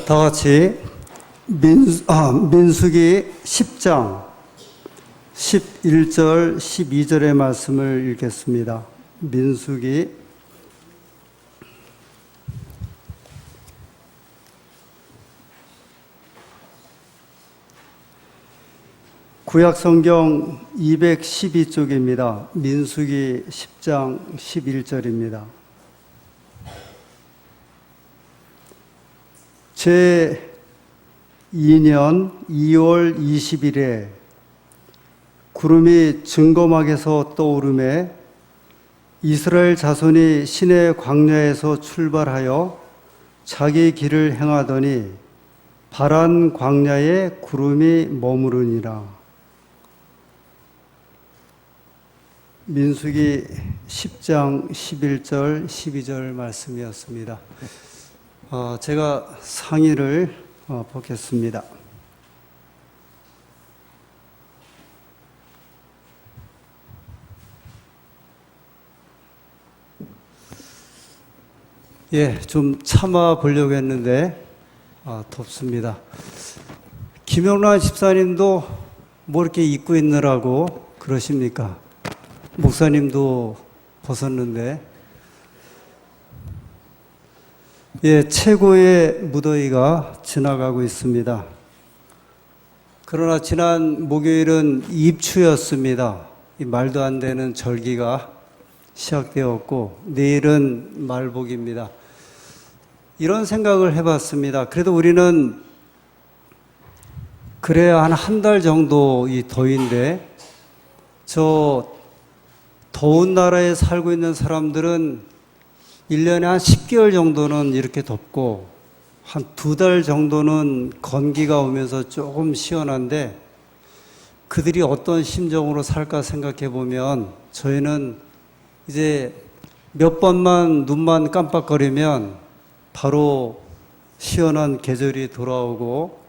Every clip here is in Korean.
다 같이 민수기 10장 11절 12절의 말씀을 읽겠습니다. 민수기 구약성경 212쪽입니다. 민수기 10장 11절입니다. 제 2년 2월 20일에 구름이 증거막에서 떠오르매 이스라엘 자손이 시내 광야에서 출발하여 자기 길을 행하더니 바란 광야에 구름이 머무르니라. 민수기 10장 11절 12절 말씀이었습니다. 제가 상의를 벗겠습니다. 좀 참아 보려고 했는데 덥습니다. 김영란 집사님도 뭐 이렇게 입고 있느라고 그러십니까? 목사님도 벗었는데 최고의 무더위가 지나가고 있습니다. 그러나 지난 목요일은 입추였습니다. 이 말도 안 되는 절기가 시작되었고 내일은 말복입니다. 이런 생각을 해봤습니다. 그래도 우리는 그래야 한 달 정도 이 더위인데 저 더운 나라에 살고 있는 사람들은 1년에 한 10개월 정도는 이렇게 덥고 한 2달 정도는 건기가 오면서 조금 시원한데 그들이 어떤 심정으로 살까 생각해 보면 저희는 이제 몇 번만 눈만 깜빡거리면 바로 시원한 계절이 돌아오고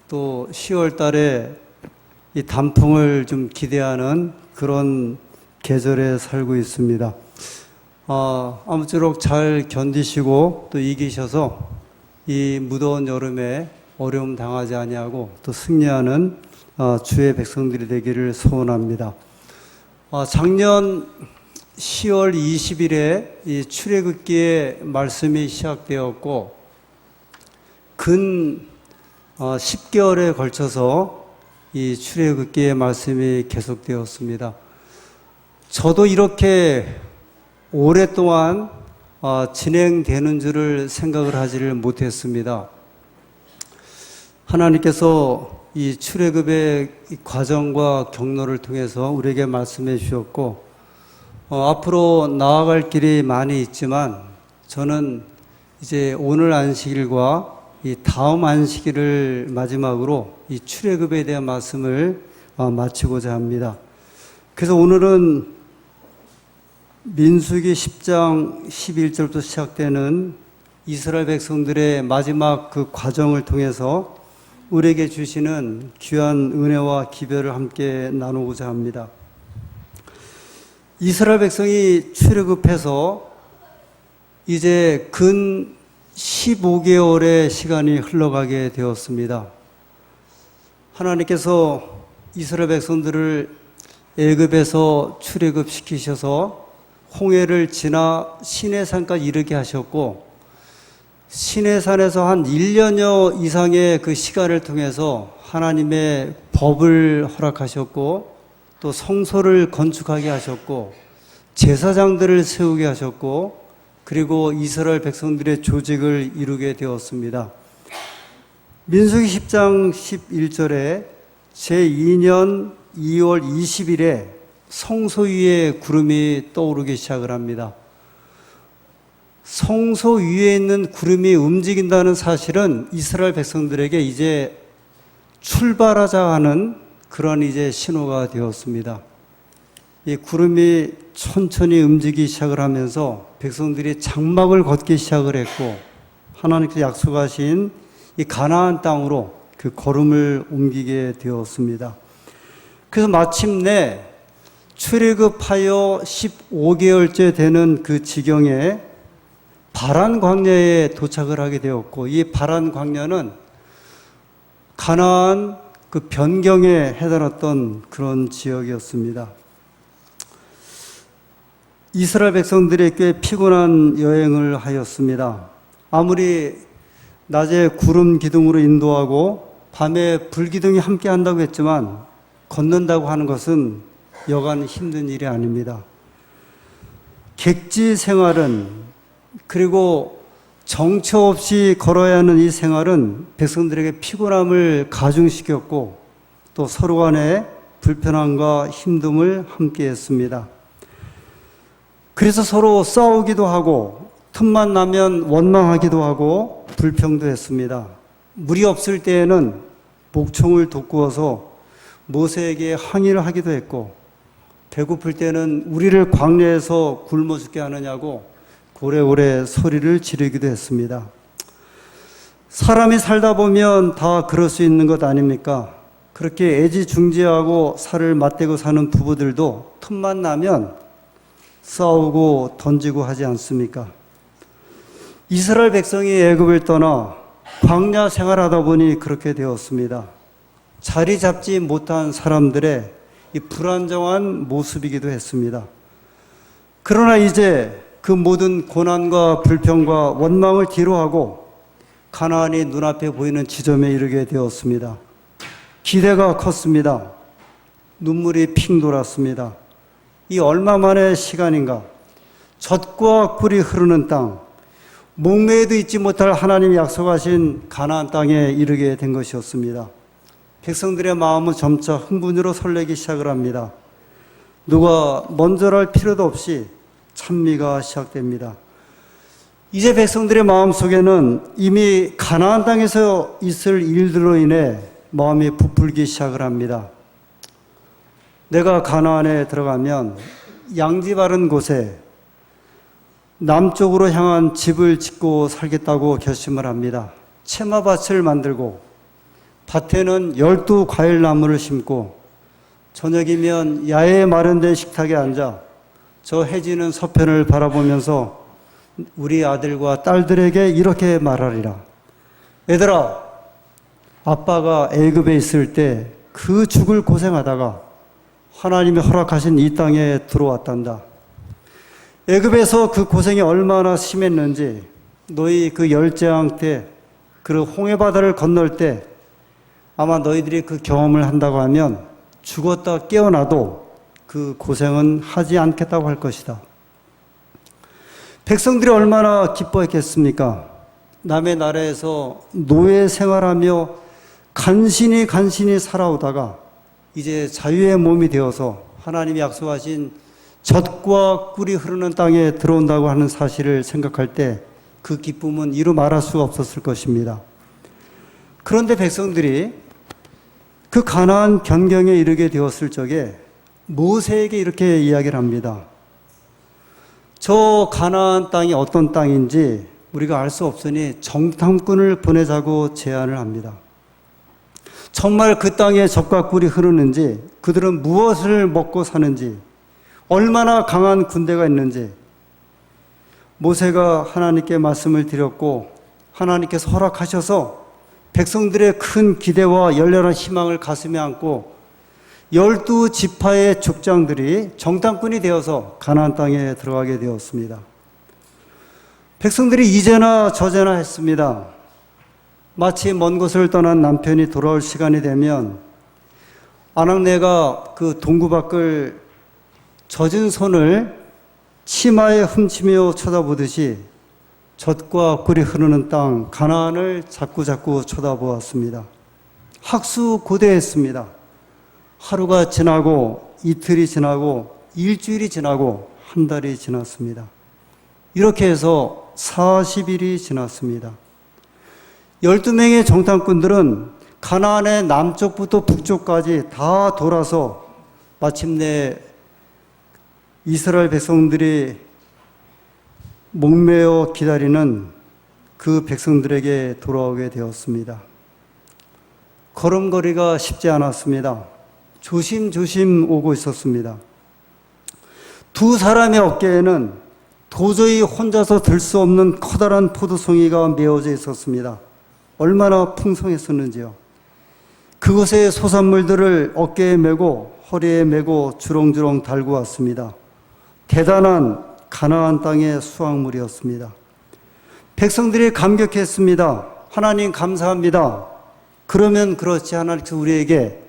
또 10월 달에 이 단풍을 좀 기대하는 그런 계절에 살고 있습니다. 아무쪼록 잘 견디시고 또 이기셔서 이 무더운 여름에 어려움 당하지 아니하고 또 승리하는 주의 백성들이 되기를 소원합니다. 작년 10월 20일에 이 출애굽기의 말씀이 시작되었고 근 10개월에 걸쳐서 이 출애굽기의 말씀이 계속되었습니다. 저도 이렇게 오랫동안 진행되는 줄을 생각을 하지를 못했습니다. 하나님께서 이 출애굽의 과정과 경로를 통해서 우리에게 말씀해 주셨고 앞으로 나아갈 길이 많이 있지만 저는 이제 오늘 안식일과 이 다음 안식일을 마지막으로 이 출애굽에 대한 말씀을 마치고자 합니다. 그래서 오늘은 민수기 10장 11절부터 시작되는 이스라엘 백성들의 마지막 그 과정을 통해서 우리에게 주시는 귀한 은혜와 기별을 함께 나누고자 합니다. 이스라엘 백성이 출애굽해서 이제 근 15개월의 시간이 흘러가게 되었습니다. 하나님께서 이스라엘 백성들을 애굽에서 출애굽시키셔서 홍해를 지나 시내산까지 이르게 하셨고 시내산에서 한 1년여 이상의 그 시간을 통해서 하나님의 법을 허락하셨고 또 성소를 건축하게 하셨고 제사장들을 세우게 하셨고 그리고 이스라엘 백성들의 조직을 이루게 되었습니다. 민수기 10장 11절에 제2년 2월 20일에 성소 위에 구름이 떠오르기 시작을 합니다. 성소 위에 있는 구름이 움직인다는 사실은 이스라엘 백성들에게 이제 출발하자 하는 그런 이제 신호가 되었습니다. 이 구름이 천천히 움직이기 시작을 하면서 백성들이 장막을 걷기 시작을 했고 하나님께서 약속하신 이 가나안 땅으로 그 걸음을 옮기게 되었습니다. 그래서 마침내 출애굽하여 15개월째 되는 그 지경에 바란 광야에 도착을 하게 되었고, 이 바란 광야는 가나안 그 변경에 해당했던 그런 지역이었습니다. 이스라엘 백성들이 꽤 피곤한 여행을 하였습니다. 아무리 낮에 구름 기둥으로 인도하고 밤에 불 기둥이 함께 한다고 했지만 걷는다고 하는 것은 여간 힘든 일이 아닙니다. 객지 생활은, 그리고 정처 없이 걸어야 하는 이 생활은 백성들에게 피곤함을 가중시켰고 또 서로 간에 불편함과 힘듦을 함께 했습니다. 그래서 서로 싸우기도 하고 틈만 나면 원망하기도 하고 불평도 했습니다. 물이 없을 때에는 목총을 돋구어서 모세에게 항의를 하기도 했고, 배고플 때는 우리를 광야에서 굶어 죽게 하느냐고 고래고래 소리를 지르기도 했습니다. 사람이 살다 보면 다 그럴 수 있는 것 아닙니까? 그렇게 애지중지하고 살을 맞대고 사는 부부들도 틈만 나면 싸우고 던지고 하지 않습니까? 이스라엘 백성이 애굽을 떠나 광야 생활하다 보니 그렇게 되었습니다. 자리 잡지 못한 사람들의 이 불안정한 모습이기도 했습니다. 그러나 이제 그 모든 고난과 불평과 원망을 뒤로하고 가나안이 눈앞에 보이는 지점에 이르게 되었습니다. 기대가 컸습니다. 눈물이 핑 돌았습니다. 이 얼마 만의 시간인가? 젖과 꿀이 흐르는 땅, 목매에도 잊지 못할 하나님이 약속하신 가나안 땅에 이르게 된 것이었습니다. 백성들의 마음은 점차 흥분으로 설레기 시작을 합니다. 누가 먼저랄 필요도 없이 찬미가 시작됩니다. 이제 백성들의 마음속에는 이미 가나안 땅에서 있을 일들로 인해 마음이 부풀기 시작을 합니다. 내가 가나안에 들어가면 양지 바른 곳에 남쪽으로 향한 집을 짓고 살겠다고 결심을 합니다. 채마밭을 만들고 밭에는 12과일나무를 심고 저녁이면 야외에 마련된 식탁에 앉아 저 해지는 서편을 바라보면서 우리 아들과 딸들에게 이렇게 말하리라. 얘들아, 아빠가 애굽에 있을 때 그 죽을 고생하다가 하나님이 허락하신 이 땅에 들어왔단다. 애굽에서 그 고생이 얼마나 심했는지 너희 그 열재앙 때, 그 홍해바다를 건널 때 아마 너희들이 그 경험을 한다고 하면 죽었다 깨어나도 그 고생은 하지 않겠다고 할 것이다. 백성들이 얼마나 기뻐했겠습니까? 남의 나라에서 노예 생활하며 간신히 살아오다가 이제 자유의 몸이 되어서 하나님이 약속하신 젖과 꿀이 흐르는 땅에 들어온다고 하는 사실을 생각할 때 그 기쁨은 이루 말할 수가 없었을 것입니다. 그런데 백성들이 그 가나안 변경에 이르게 되었을 적에 모세에게 이렇게 이야기를 합니다. 저 가나안 땅이 어떤 땅인지 우리가 알 수 없으니 정탐꾼을 보내자고 제안을 합니다. 정말 그 땅에 젖과 꿀이 흐르는지, 그들은 무엇을 먹고 사는지, 얼마나 강한 군대가 있는지 모세가 하나님께 말씀을 드렸고 하나님께서 허락하셔서 백성들의 큰 기대와 열렬한 희망을 가슴에 안고 12지파의 족장들이 정탐꾼이 되어서 가나안 땅에 들어가게 되었습니다. 백성들이 이제나 저제나 했습니다. 마치 먼 곳을 떠난 남편이 돌아올 시간이 되면 아낙네가 그 동구 밖을 젖은 손을 치마에 훔치며 쳐다보듯이 젖과 꿀이 흐르는 땅 가나안을 자꾸 쳐다보았습니다. 학수고대했습니다. 하루가 지나고 이틀이 지나고 일주일이 지나고 한 달이 지났습니다. 이렇게 해서 40일이 지났습니다. 12명의 정탐꾼들은 가나안의 남쪽부터 북쪽까지 다 돌아서 마침내 이스라엘 백성들이 목매어 기다리는 그 백성들에게 돌아오게 되었습니다. 걸음걸이가 쉽지 않았습니다. 조심조심 오고 있었습니다. 두 사람의 어깨에는 도저히 혼자서 들 수 없는 커다란 포도송이가 메어져 있었습니다. 얼마나 풍성했었는지요. 그곳에 소산물들을 어깨에 메고 허리에 메고 주렁주렁 달고 왔습니다. 대단한 가나안 땅의 수확물이었습니다. 백성들이 감격했습니다. 하나님 감사합니다. 그러면 그렇지, 하나님께서 우리에게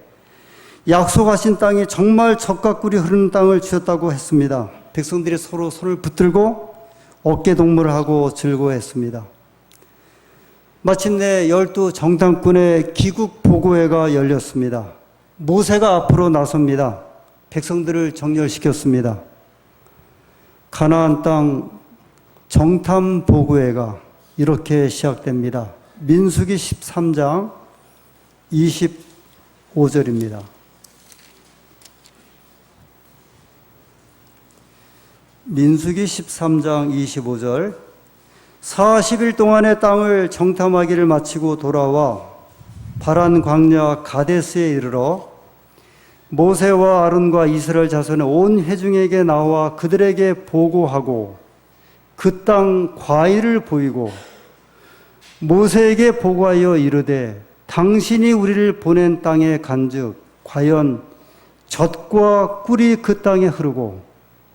약속하신 땅이 정말 젖과 꿀이 흐르는 땅을 주셨다고 했습니다. 백성들이 서로 손을 붙들고 어깨동무를 하고 즐거워했습니다. 마침내 12 정탐꾼의 귀국 보고회가 열렸습니다. 모세가 앞으로 나섭니다. 백성들을 정렬시켰습니다. 가나안 땅 정탐 보고회가 이렇게 시작됩니다. 민수기 13장 25절입니다. 민수기 13장 25절. 40일 동안의 땅을 정탐하기를 마치고 돌아와 바란 광야 가데스에 이르러 모세와 아론과 이스라엘 자손의 온 회중에게 나와 그들에게 보고하고 그 땅 과일을 보이고 모세에게 보고하여 이르되 당신이 우리를 보낸 땅에 간즉 과연 젖과 꿀이 그 땅에 흐르고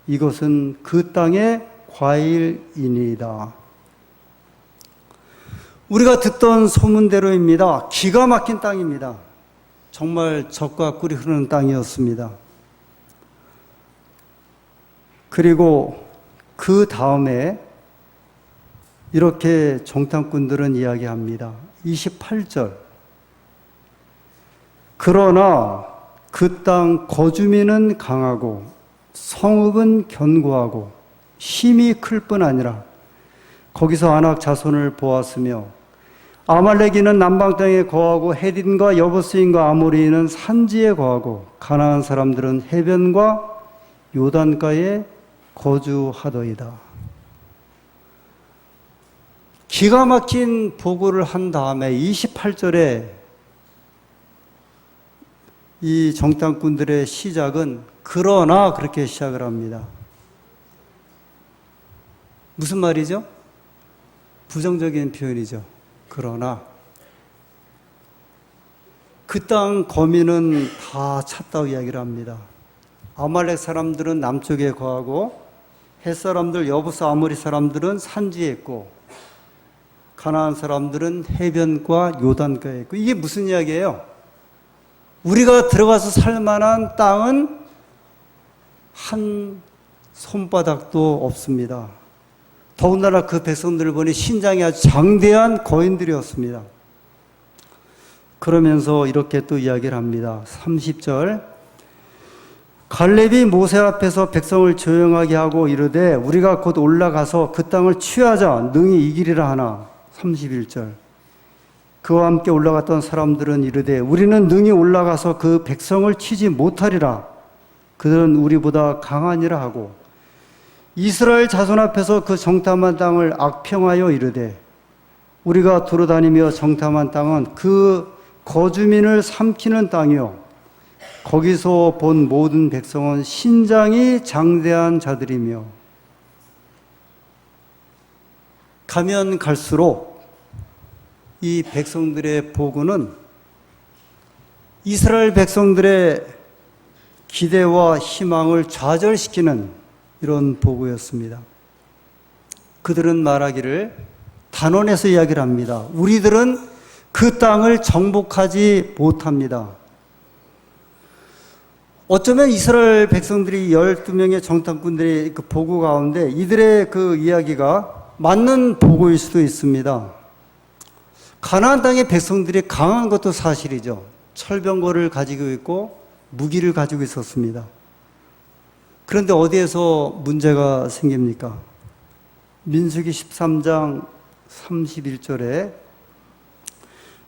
이것은 그 땅의 과일이니이다. 우리가 듣던 소문대로입니다. 기가 막힌 땅입니다. 정말 젖과 꿀이 흐르는 땅이었습니다. 그리고 그 다음에 이렇게 정탐꾼들은 이야기합니다. 28절. 그러나 그 땅 거주민은 강하고 성읍은 견고하고 힘이 클 뿐 아니라 거기서 아낙 자손을 보았으며 아말렉인은 남방 땅에 거하고 헤딘과 여부스인과 아모리인은 산지에 거하고 가나안 사람들은 해변과 요단가에 거주하더이다. 기가 막힌 보고를 한 다음에 28절에 이 정탐꾼들의 시작은 그러나 그렇게 시작을 합니다. 무슨 말이죠? 부정적인 표현이죠. 그러나 그 땅 거민은 다 찼다고 이야기를 합니다. 아말렉 사람들은 남쪽에 거하고 헷 사람들, 여부스 아모리 사람들은 산지에 있고 가나안 사람들은 해변과 요단가에 있고. 이게 무슨 이야기예요? 우리가 들어가서 살 만한 땅은 한 손바닥도 없습니다. 더군다나 그 백성들을 보니 신장이 아주 장대한 거인들이었습니다. 그러면서 이렇게 또 이야기를 합니다. 30절. 갈렙이 모세 앞에서 백성을 조용하게 하고 이르되 우리가 곧 올라가서 그 땅을 취하자 능히 이기리라 하나. 31절. 그와 함께 올라갔던 사람들은 이르되 우리는 능히 올라가서 그 백성을 치지 못하리라. 그들은 우리보다 강하니라 하고 이스라엘 자손 앞에서 그 정탐한 땅을 악평하여 이르되 우리가 돌아다니며 정탐한 땅은 그 거주민을 삼키는 땅이요 거기서 본 모든 백성은 신장이 장대한 자들이며. 가면 갈수록 이 백성들의 보고는 이스라엘 백성들의 기대와 희망을 좌절시키는 이런 보고였습니다. 그들은 말하기를 단언해서 이야기를 합니다. 우리들은 그 땅을 정복하지 못합니다. 어쩌면 이스라엘 백성들이 12명의 정탐꾼들의 그 보고 가운데 이들의 그 이야기가 맞는 보고일 수도 있습니다. 가나안 땅의 백성들이 강한 것도 사실이죠. 철병거를 가지고 있고 무기를 가지고 있었습니다. 그런데 어디에서 문제가 생깁니까? 민수기 13장 31절에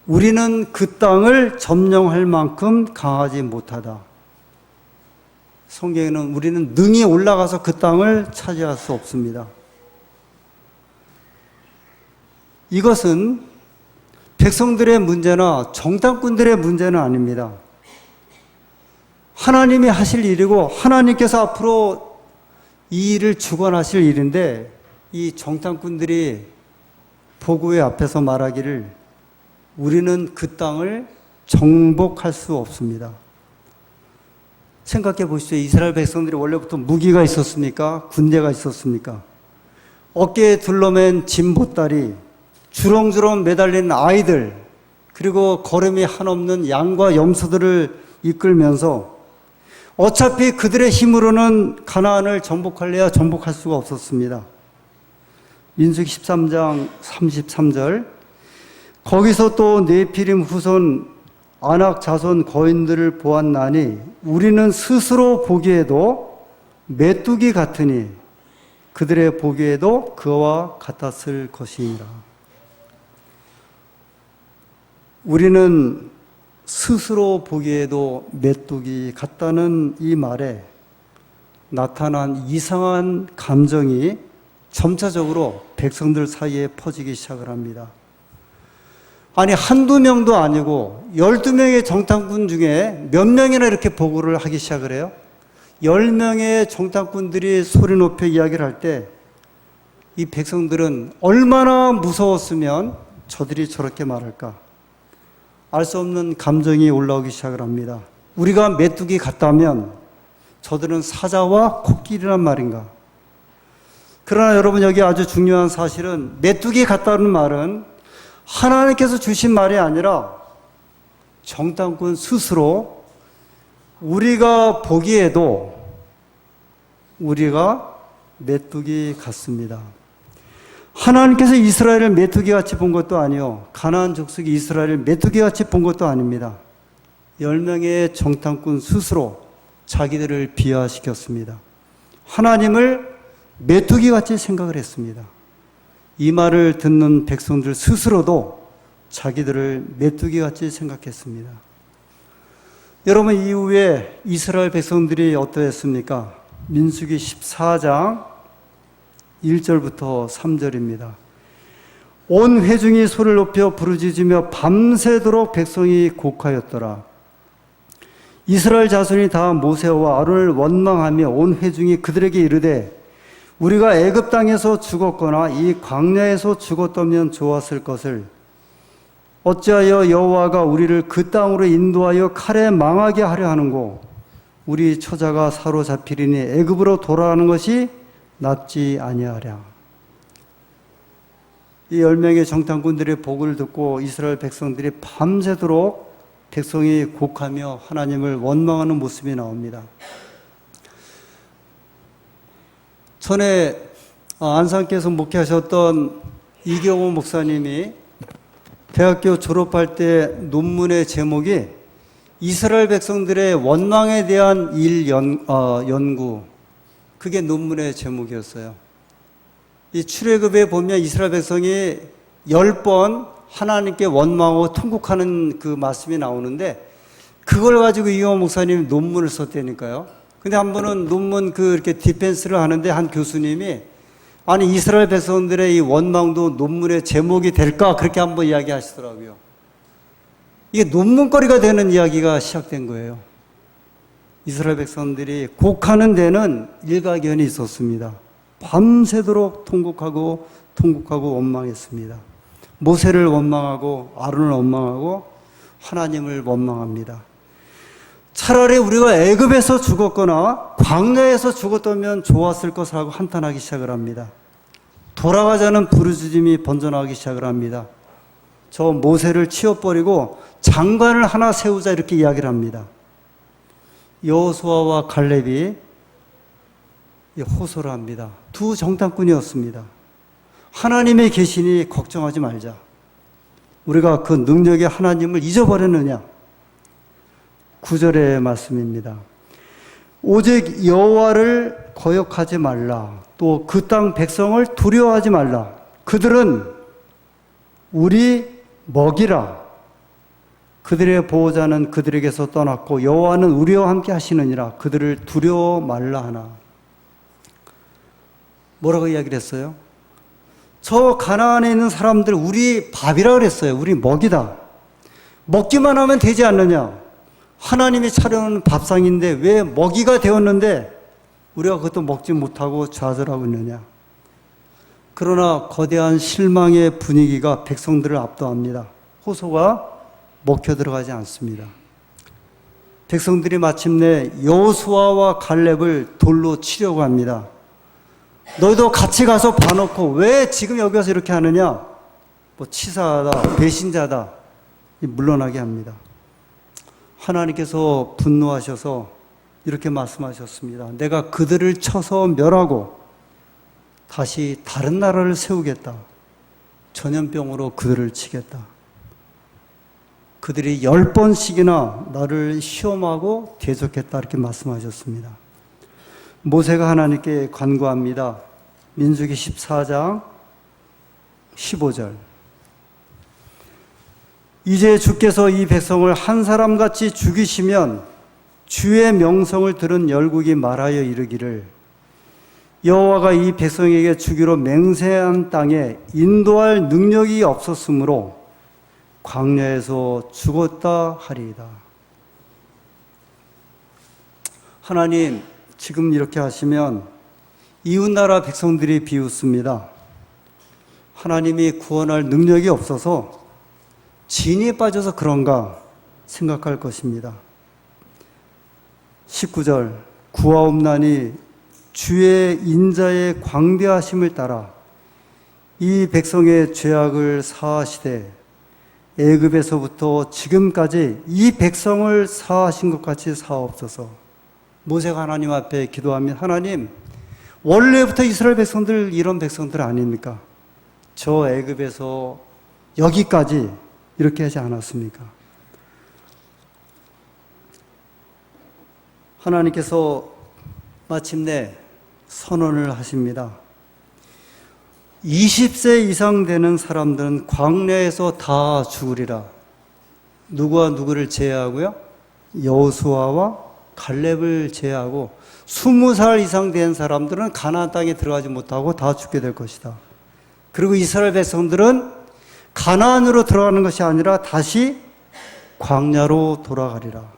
우리는 그 땅을 점령할 만큼 강하지 못하다. 성경에는 우리는 능히 올라가서 그 땅을 차지할 수 없습니다. 이것은 백성들의 문제나 정탐꾼들의 문제는 아닙니다. 하나님이 하실 일이고 하나님께서 앞으로 이 일을 주관하실 일인데 이 정탐꾼들이 보고회 앞에서 말하기를 우리는 그 땅을 정복할 수 없습니다. 생각해 보시죠. 이스라엘 백성들이 원래부터 무기가 있었습니까? 군대가 있었습니까? 어깨에 둘러맨 짐보따리, 주렁주렁 매달린 아이들, 그리고 걸음이 한없는 양과 염소들을 이끌면서 어차피 그들의 힘으로는 가나안을 정복할래야 정복할 수가 없었습니다. 민수기 13장 33절, 거기서 또 네피림 후손 아낙 자손 거인들을 보았나니 우리는 스스로 보기에도 메뚜기 같으니 그들의 보기에도 그와 같았을 것이니라. 우리는 스스로 보기에도 메뚜기 같다는 이 말에 나타난 이상한 감정이 점차적으로 백성들 사이에 퍼지기 시작을 합니다. 아니, 한두 명도 아니고 12명의 정탐꾼 중에 몇 명이나 이렇게 보고를 하기 시작을 해요? 10명의 정탐꾼들이 소리 높여 이야기를 할 때 이 백성들은 얼마나 무서웠으면 저들이 저렇게 말할까? 알 수 없는 감정이 올라오기 시작을 합니다. 우리가 메뚜기 같다면 저들은 사자와 코끼리란 말인가? 그러나 여러분, 여기 아주 중요한 사실은 메뚜기 같다는 말은 하나님께서 주신 말이 아니라 정탐꾼 스스로 우리가 보기에도 우리가 메뚜기 같습니다. 하나님께서 이스라엘을 메뚜기같이 본 것도 아니요, 가나안 족속이 이스라엘을 메뚜기같이 본 것도 아닙니다. 10명의 정탐꾼 스스로 자기들을 비하시켰습니다. 하나님을 메뚜기같이 생각을 했습니다. 이 말을 듣는 백성들 스스로도 자기들을 메뚜기같이 생각했습니다. 여러분, 이후에 이스라엘 백성들이 어떠했습니까? 민수기 14장 1절부터 3절입니다. 온 회중이 소리를 높여 부르짖으며 밤새도록 백성이 곡하였더라. 이스라엘 자손이 다 모세와 아론을 원망하며 온 회중이 그들에게 이르되 우리가 애굽 땅에서 죽었거나 이 광야에서 죽었다면 좋았을 것을 어찌하여 여호와가 우리를 그 땅으로 인도하여 칼에 망하게 하려 하는고 우리 처자가 사로잡히리니 애굽으로 돌아가는 것이 낫지 아니하랴. 이 10명의 정탐꾼들의 보고를 듣고 이스라엘 백성들이 밤새도록 백성이 곡하며 하나님을 원망하는 모습이 나옵니다. 전에 안산교에서 목회하셨던 이경호 목사님이 대학교 졸업할 때 논문의 제목이 이스라엘 백성들의 원망에 대한 연구, 그게 논문의 제목이었어요. 이 출애굽에 보면 이스라엘 백성이 10번 하나님께 원망하고 통곡하는 그 말씀이 나오는데 그걸 가지고 이경호 목사님이 논문을 썼다니까요. 근데 한 번은 논문 이렇게 디펜스를 하는데 한 교수님이 아니, 이스라엘 백성들의 이 원망도 논문의 제목이 될까? 그렇게 한번 이야기하시더라고요. 이게 논문거리가 되는 이야기가 시작된 거예요. 이스라엘 백성들이 곡하는 데는 일가견이 있었습니다. 밤새도록 통곡하고 원망했습니다. 모세를 원망하고 아론을 원망하고 하나님을 원망합니다. 차라리 우리가 애굽에서 죽었거나 광야에서 죽었다면 좋았을 것이라고 한탄하기 시작을 합니다. 돌아가자는 부르짖음이 번져나가기 시작을 합니다. 저 모세를 치워버리고 장관을 하나 세우자 이렇게 이야기를 합니다. 여호수아와 갈렙이 호소를 합니다. 두 정탐꾼이었습니다. 하나님의 계시니 걱정하지 말자. 우리가 그 능력의 하나님을 잊어버렸느냐? 9절의 말씀입니다. 오직 여호와를 거역하지 말라. 또 그 땅 백성을 두려워하지 말라. 그들은 우리 먹이라. 그들의 보호자는 그들에게서 떠났고 여호와는 우리와 함께 하시느니라. 그들을 두려워 말라 하나. 뭐라고 이야기를 했어요? 저 가나안에 있는 사람들 우리 밥이라 그랬어요. 우리 먹이다. 먹기만 하면 되지 않느냐? 하나님이 차려놓은 밥상인데 왜 먹이가 되었는데 우리가 그것도 먹지 못하고 좌절하고 있느냐. 그러나 거대한 실망의 분위기가 백성들을 압도합니다. 호소가 먹혀 들어가지 않습니다. 백성들이 마침내 여호수아와 갈렙을 돌로 치려고 합니다. 너희도 같이 가서 봐놓고 왜 지금 여기 와서 이렇게 하느냐? 치사하다, 배신자다, 물러나게 합니다. 하나님께서 분노하셔서 이렇게 말씀하셨습니다. 내가 그들을 쳐서 멸하고 다시 다른 나라를 세우겠다. 전염병으로 그들을 치겠다. 그들이 10번씩이나 나를 시험하고 대적했다. 이렇게 말씀하셨습니다. 모세가 하나님께 간구합니다. 민수기 14장 15절. 이제 주께서 이 백성을 한 사람같이 죽이시면 주의 명성을 들은 열국이 말하여 이르기를 여호와가 이 백성에게 주기로 맹세한 땅에 인도할 능력이 없었으므로 광야에서 죽었다 하리이다. 하나님, 지금 이렇게 하시면 이웃나라 백성들이 비웃습니다. 하나님이 구원할 능력이 없어서 진이 빠져서 그런가 생각할 것입니다. 19절. 구하옵나니 주의 인자의 광대하심을 따라 이 백성의 죄악을 사하시되 애굽에서부터 지금까지 이 백성을 사하신 것 같이 사옵소서. 모세가 하나님 앞에 기도하면 하나님, 원래부터 이스라엘 백성들 이런 백성들 아닙니까? 저 애굽에서 여기까지 이렇게 하지 않았습니까? 하나님께서 마침내 선언을 하십니다. 20세 이상 되는 사람들은 광야에서 다 죽으리라. 누구와 누구를 제외하고요? 여호수아와 갈렙을 제외하고 20살 이상 된 사람들은 가나안 땅에 들어가지 못하고 다 죽게 될 것이다. 그리고 이스라엘 백성들은 가나안으로 들어가는 것이 아니라 다시 광야로 돌아가리라.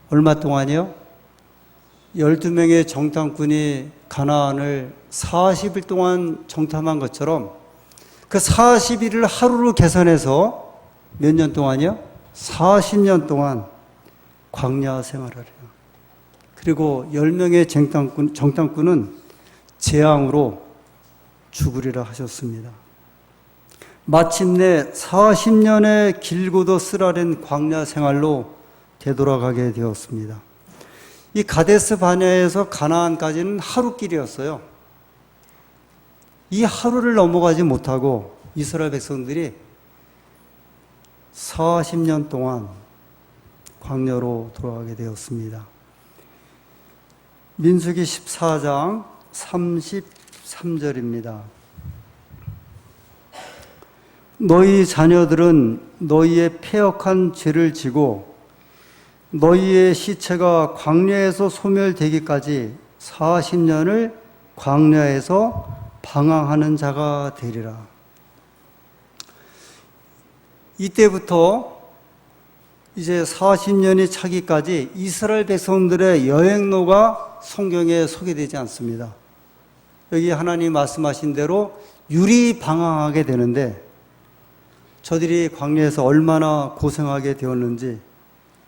얼마 동안이요? 12명의 정탐꾼이 가나안을 40일 동안 정탐한 것처럼 그 40일을 하루로 계산해서 몇 년 동안이요? 40년 동안 광야 생활을 해요. 그리고 10명의 정탐꾼은 재앙으로 죽으리라 하셨습니다. 마침내 40년의 길고도 쓰라린 광야 생활로 되돌아가게 되었습니다. 이 가데스 바네아에서 가나안까지는 하루길이었어요. 이 하루를 넘어가지 못하고 이스라엘 백성들이 40년 동안 광야로 돌아가게 되었습니다. 민수기 14장 33절입니다. 너희 자녀들은 너희의 패역한 죄를 지고 너희의 시체가 광야에서 소멸되기까지 40년을 광야에서 방황하는 자가 되리라. 이때부터 이제 40년이 차기까지 이스라엘 백성들의 여행로가 성경에 소개되지 않습니다. 여기 하나님 말씀하신 대로 유리 방황하게 되는데 저들이 광야에서 얼마나 고생하게 되었는지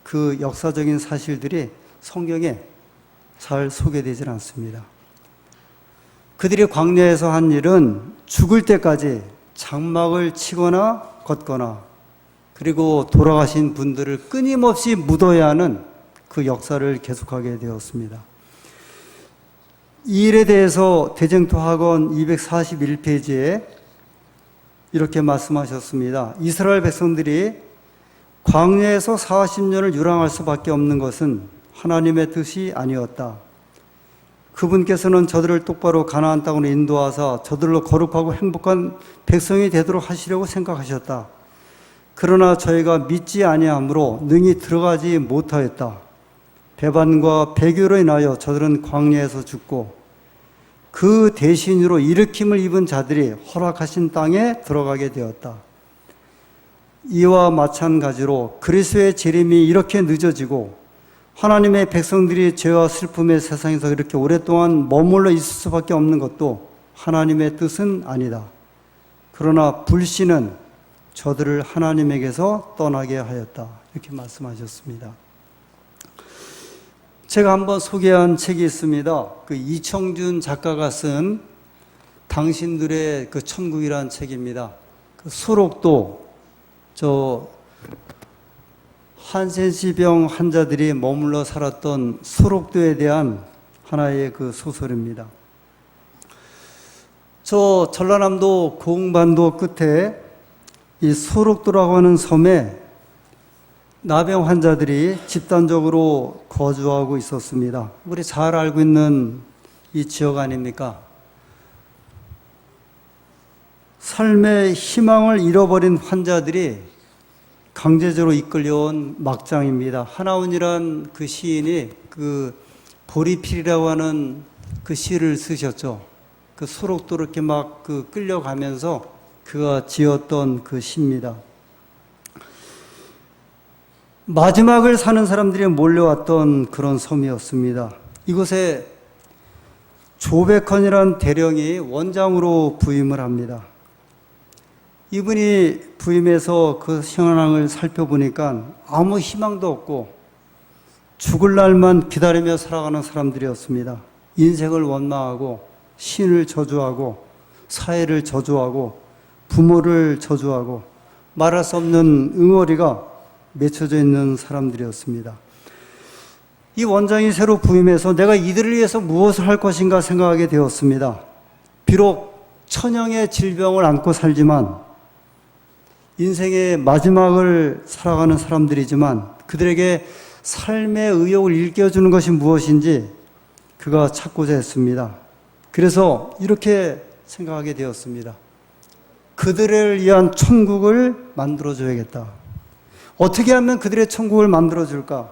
그 역사적인 사실들이 성경에 잘 소개되지 않습니다. 그들이 광야에서 한 일은 죽을 때까지 장막을 치거나 걷거나 그리고 돌아가신 분들을 끊임없이 묻어야 하는 그 역사를 계속하게 되었습니다. 이 일에 대해서 대쟁토학원 241페이지에 이렇게 말씀하셨습니다. 이스라엘 백성들이 광야에서 40년을 유랑할 수밖에 없는 것은 하나님의 뜻이 아니었다. 그분께서는 저들을 똑바로 가나안 땅으로 인도하사 저들로 거룩하고 행복한 백성이 되도록 하시려고 생각하셨다. 그러나 저희가 믿지 아니하므로 능히 들어가지 못하였다. 배반과 배교로 인하여 저들은 광야에서 죽고 그 대신으로 일으킴을 입은 자들이 허락하신 땅에 들어가게 되었다. 이와 마찬가지로 그리스도의 재림이 이렇게 늦어지고 하나님의 백성들이 죄와 슬픔의 세상에서 이렇게 오랫동안 머물러 있을 수밖에 없는 것도 하나님의 뜻은 아니다. 그러나 불신은 저들을 하나님에게서 떠나게 하였다. 이렇게 말씀하셨습니다. 제가 한번 소개한 책이 있습니다. 그 이청준 작가가 쓴 당신들의 그 천국이라는 책입니다. 그 수록도 한센시병 환자들이 머물러 살았던 수록도에 대한 하나의 그 소설입니다. 저 전라남도 고흥반도 끝에 이 수록도라고 하는 섬에 나병 환자들이 집단적으로 거주하고 있었습니다. 우리 잘 알고 있는 이 지역 아닙니까? 삶의 희망을 잃어버린 환자들이 강제적으로 이끌려온 막장입니다. 하나운이란 그 시인이 그 보리필이라고 하는 그 시를 쓰셨죠. 그 수록도로 이렇게 막 그 끌려가면서 그가 지었던 그 시입니다. 마지막을 사는 사람들이 몰려왔던 그런 섬이었습니다. 이곳에 조백헌이라는 대령이 원장으로 부임을 합니다. 이분이 부임해서 그 현황을 살펴보니까 아무 희망도 없고 죽을 날만 기다리며 살아가는 사람들이었습니다. 인생을 원망하고 신을 저주하고 사회를 저주하고 부모를 저주하고 말할 수 없는 응어리가 맺혀져 있는 사람들이었습니다. 이 원장이 새로 부임해서 내가 이들을 위해서 무엇을 할 것인가 생각하게 되었습니다. 비록 천형의 질병을 안고 살지만 인생의 마지막을 살아가는 사람들이지만 그들에게 삶의 의욕을 일깨워주는 것이 무엇인지 그가 찾고자 했습니다. 그래서 이렇게 생각하게 되었습니다. 그들을 위한 천국을 만들어줘야겠다. 어떻게 하면 그들의 천국을 만들어줄까?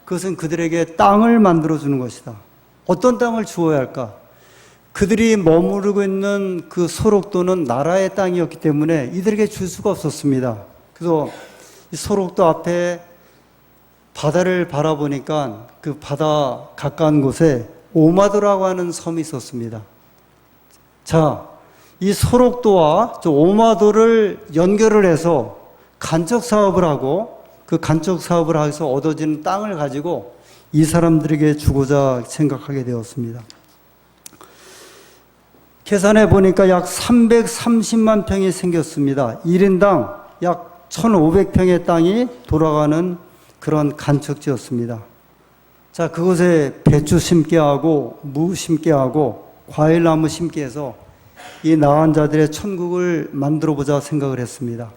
그것은 그들에게 땅을 만들어주는 것이다. 어떤 땅을 주어야 할까? 그들이 머무르고 있는 그 소록도는 나라의 땅이었기 때문에 이들에게 줄 수가 없었습니다. 그래서 이 소록도 앞에 바다를 바라보니까 그 바다 가까운 곳에 오마도라고 하는 섬이 있었습니다. 자, 이 소록도와 저 오마도를 연결을 해서 간척 사업을 하고 그 간척 사업을 해서 얻어지는 땅을 가지고 이 사람들에게 주고자 생각하게 되었습니다. 계산해 보니까 약 330만 평이 생겼습니다. 1인당 약 1,500평의 땅이 돌아가는 그런 간척지였습니다. 자, 그곳에 배추 심게 하고 무 심게 하고 과일나무 심게 해서 이 나은 자들의 천국을 만들어 보자 생각을 했습니다.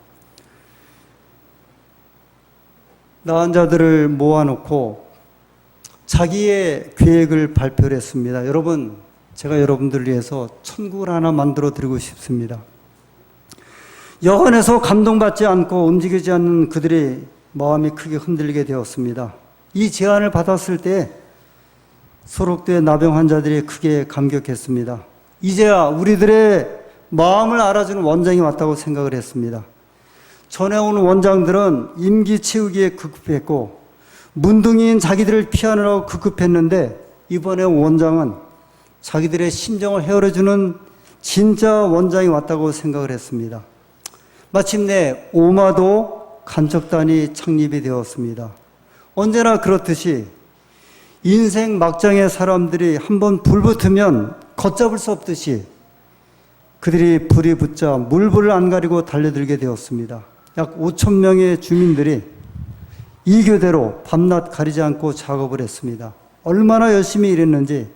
나은 자들을 모아놓고 자기의 계획을 발표를 했습니다. 여러분, 제가 여러분들을 위해서 천국을 하나 만들어 드리고 싶습니다. 여간에서 감동받지 않고 움직이지 않는 그들의 마음이 크게 흔들리게 되었습니다. 이 제안을 받았을 때 소록도의 나병 환자들이 크게 감격했습니다. 이제야 우리들의 마음을 알아주는 원장이 왔다고 생각을 했습니다. 전에 온 원장들은 임기 채우기에 급급했고 문둥이인 자기들을 피하느라고 급급했는데 이번에 원장은 자기들의 심정을 헤아려주는 진짜 원장이 왔다고 생각을 했습니다. 마침내 오마도 간척단이 창립이 되었습니다. 언제나 그렇듯이 인생 막장의 사람들이 한번 불붙으면 걷잡을 수 없듯이 그들이 불이 붙자 물불을 안 가리고 달려들게 되었습니다. 약 5,000명의 주민들이 이 교대로 밤낮 가리지 않고 작업을 했습니다. 얼마나 열심히 일했는지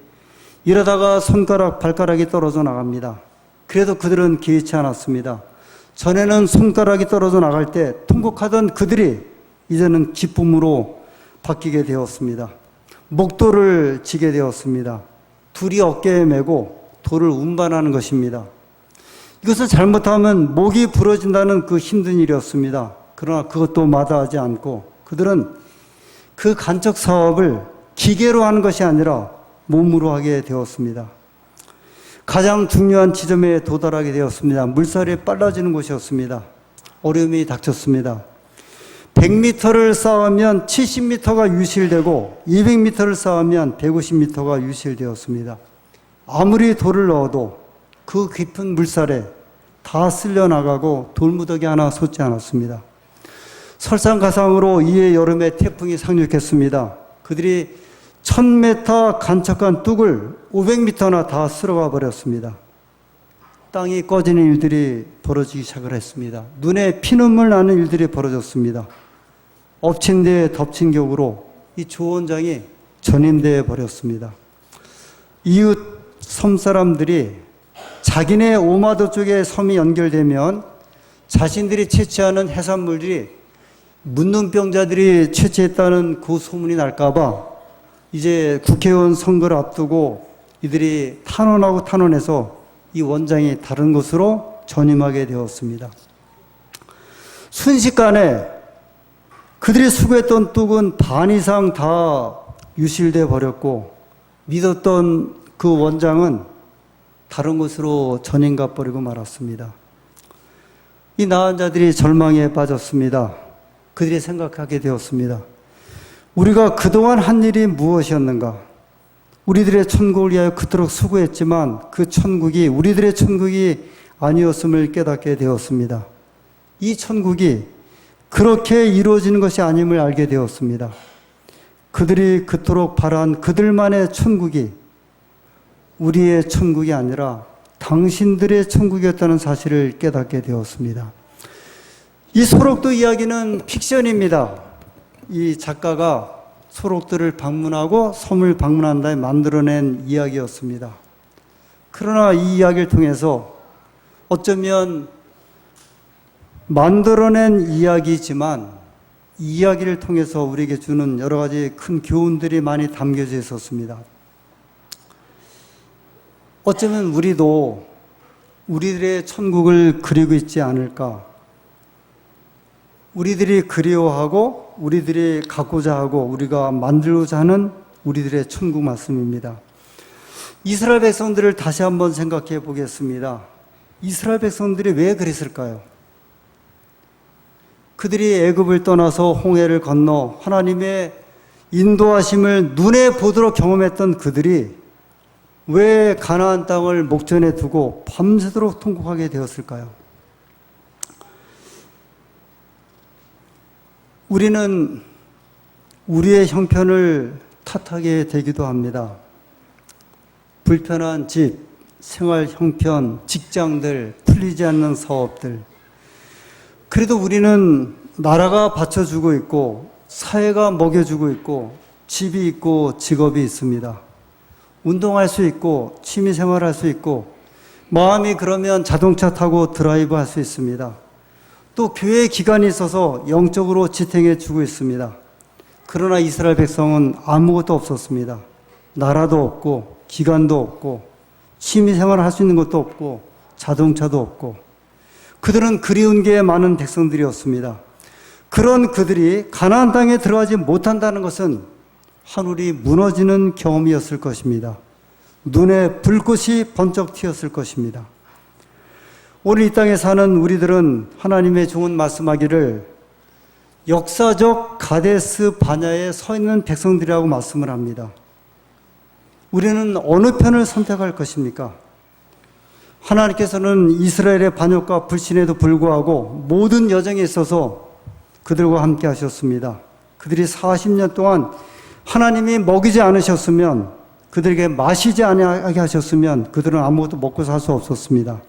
이러다가 손가락, 발가락이 떨어져 나갑니다. 그래도 그들은 개의치 않았습니다. 전에는 손가락이 떨어져 나갈 때 통곡하던 그들이 이제는 기쁨으로 바뀌게 되었습니다. 목도를 지게 되었습니다. 둘이 어깨에 메고 돌을 운반하는 것입니다. 이것을 잘못하면 목이 부러진다는 그 힘든 일이었습니다. 그러나 그것도 마다하지 않고 그들은 그 간척 사업을 기계로 하는 것이 아니라 몸으로 하게 되었습니다. 가장 중요한 지점에 도달하게 되었습니다. 물살이 빨라지는 곳이었습니다. 어려움이 닥쳤습니다. 100m를 쌓으면 70m가 유실되고 200m를 쌓으면 150m가 유실되었습니다. 아무리 돌을 넣어도 그 깊은 물살에 다 쓸려 나가고 돌무더기 하나 솟지 않았습니다. 설상가상으로 이해 여름에 태풍이 상륙했습니다. 그들이 1000m 간척한 뚝을 500m나 다 쓸어가 버렸습니다. 땅이 꺼지는 일들이 벌어지기 시작을 했습니다. 눈에 피눈물 나는 일들이 벌어졌습니다. 엎친 데 덮친 격으로 이 조원장이 전임되어 버렸습니다. 이웃 섬 사람들이 자기네 오마도 쪽에 섬이 연결되면 자신들이 채취하는 해산물들이 문둥병자들이 채취했다는 그 소문이 날까봐 이제 국회의원 선거를 앞두고 이들이 탄원하고 탄원해서 이 원장이 다른 곳으로 전임하게 되었습니다. 순식간에 그들이 수고했던 뚝은 반 이상 다 유실돼 버렸고 믿었던 그 원장은 다른 곳으로 전임가 버리고 말았습니다. 이 나은 자들이 절망에 빠졌습니다. 그들이 생각하게 되었습니다. 우리가 그동안 한 일이 무엇이었는가? 우리들의 천국을 위하여 그토록 수고했지만 그 천국이 우리들의 천국이 아니었음을 깨닫게 되었습니다. 이 천국이 그렇게 이루어지는 것이 아님을 알게 되었습니다. 그들이 그토록 바란 그들만의 천국이 우리의 천국이 아니라 당신들의 천국이었다는 사실을 깨닫게 되었습니다. 이 소록도 이야기는 픽션입니다. 이 작가가 소록들을 방문하고 섬을 방문한 다음에 만들어낸 이야기였습니다. 그러나 이 이야기를 통해서 어쩌면 만들어낸 이야기지만 이 이야기를 통해서 우리에게 주는 여러 가지 큰 교훈들이 많이 담겨져 있었습니다. 어쩌면 우리도 우리들의 천국을 그리고 있지 않을까? 우리들이 그리워하고 우리들이 갖고자 하고 우리가 만들고자 하는 우리들의 천국 말씀입니다. 이스라엘 백성들을 다시 한번 생각해 보겠습니다. 이스라엘 백성들이 왜 그랬을까요? 그들이 애굽을 떠나서 홍해를 건너 하나님의 인도하심을 눈에 보도록 경험했던 그들이 왜 가나안 땅을 목전에 두고 밤새도록 통곡하게 되었을까요? 우리는 우리의 형편을 탓하게 되기도 합니다. 불편한 집, 생활 형편, 직장들, 풀리지 않는 사업들. 그래도 우리는 나라가 받쳐주고 있고 사회가 먹여주고 있고 집이 있고 직업이 있습니다. 운동할 수 있고 취미생활할 수 있고 마음이 그러면 자동차 타고 드라이브 할 수 있습니다. 또 교회 기관이 있어서 영적으로 지탱해 주고 있습니다. 그러나 이스라엘 백성은 아무것도 없었습니다. 나라도 없고 기관도 없고 취미생활을 할 수 있는 것도 없고 자동차도 없고 그들은 그리운 게 많은 백성들이었습니다. 그런 그들이 가나안 땅에 들어가지 못한다는 것은 하늘이 무너지는 경험이었을 것입니다. 눈에 불꽃이 번쩍 튀었을 것입니다. 오늘 이 땅에 사는 우리들은 하나님의 종은 말씀하기를 역사적 가데스 바냐에 서 있는 백성들이라고 말씀을 합니다. 우리는 어느 편을 선택할 것입니까? 하나님께서는 이스라엘의 반역과 불신에도 불구하고 모든 여정에 있어서 그들과 함께 하셨습니다. 그들이 40년 동안 하나님이 먹이지 않으셨으면, 그들에게 마시지 아니하게 하셨으면 그들은 아무것도 먹고 살 수 없었습니다.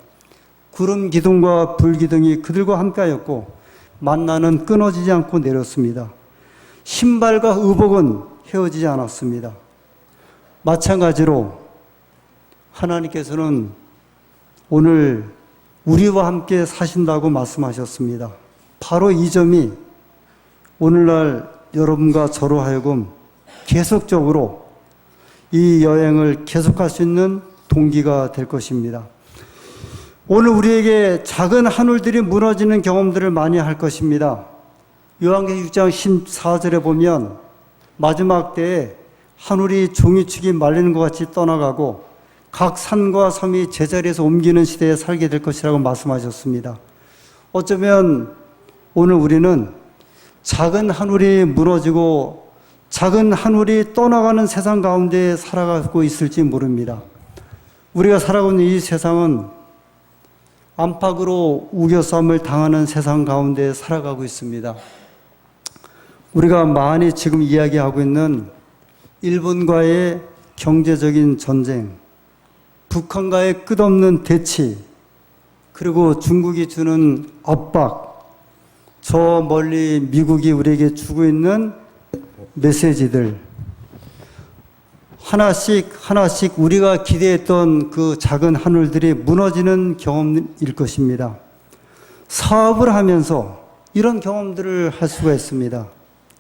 구름 기둥과 불 기둥이 그들과 함께하였고 만나는 끊어지지 않고 내렸습니다. 신발과 의복은 헤어지지 않았습니다. 마찬가지로 하나님께서는 오늘 우리와 함께 사신다고 말씀하셨습니다. 바로 이 점이 오늘날 여러분과 저로 하여금 계속적으로 이 여행을 계속할 수 있는 동기가 될 것입니다. 오늘 우리에게 작은 하늘들이 무너지는 경험들을 많이 할 것입니다. 요한계시록 6장 14절에 보면 마지막 때에 하늘이 종이축이 말리는 것 같이 떠나가고 각 산과 섬이 제자리에서 옮기는 시대에 살게 될 것이라고 말씀하셨습니다. 어쩌면 오늘 우리는 작은 하늘이 무너지고 작은 하늘이 떠나가는 세상 가운데 살아가고 있을지 모릅니다. 우리가 살아가고 있는 이 세상은 안팎으로 우겨싸움을 당하는 세상 가운데 살아가고 있습니다. 우리가 많이 지금 이야기하고 있는 일본과의 경제적인 전쟁, 북한과의 끝없는 대치, 그리고 중국이 주는 압박, 저 멀리 미국이 우리에게 주고 있는 메시지들, 하나씩 우리가 기대했던 그 작은 하늘들이 무너지는 경험일 것입니다. 사업을 하면서 이런 경험들을 할 수가 있습니다.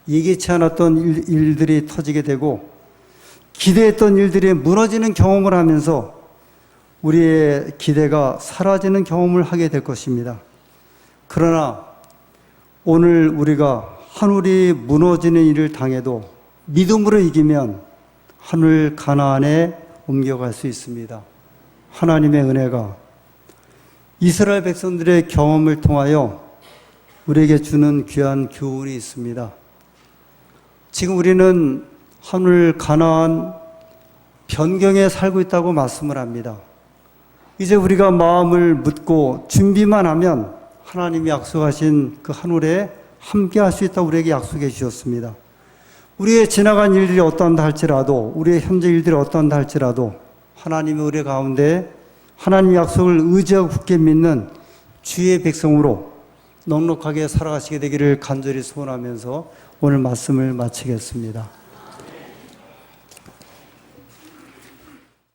예기치 않았던 일들이 터지게 되고 기대했던 일들이 무너지는 경험을 하면서 우리의 기대가 사라지는 경험을 하게 될 것입니다. 그러나 오늘 우리가 하늘이 무너지는 일을 당해도 믿음으로 이기면 하늘 가나안에 옮겨갈 수 있습니다. 하나님의 은혜가 이스라엘 백성들의 경험을 통하여 우리에게 주는 귀한 교훈이 있습니다. 지금 우리는 하늘 가나안 변경에 살고 있다고 말씀을 합니다. 이제 우리가 마음을 묻고 준비만 하면 하나님이 약속하신 그 하늘에 함께 할 수 있다고 우리에게 약속해 주셨습니다. 우리의 지나간 일들이 어떠한다 할지라도, 우리의 현재 일들이 어떠한다 할지라도 하나님이 우리 가운데 하나님의 약속을 의지하고 굳게 믿는 주의 백성으로 넉넉하게 살아가시게 되기를 간절히 소원하면서 오늘 말씀을 마치겠습니다.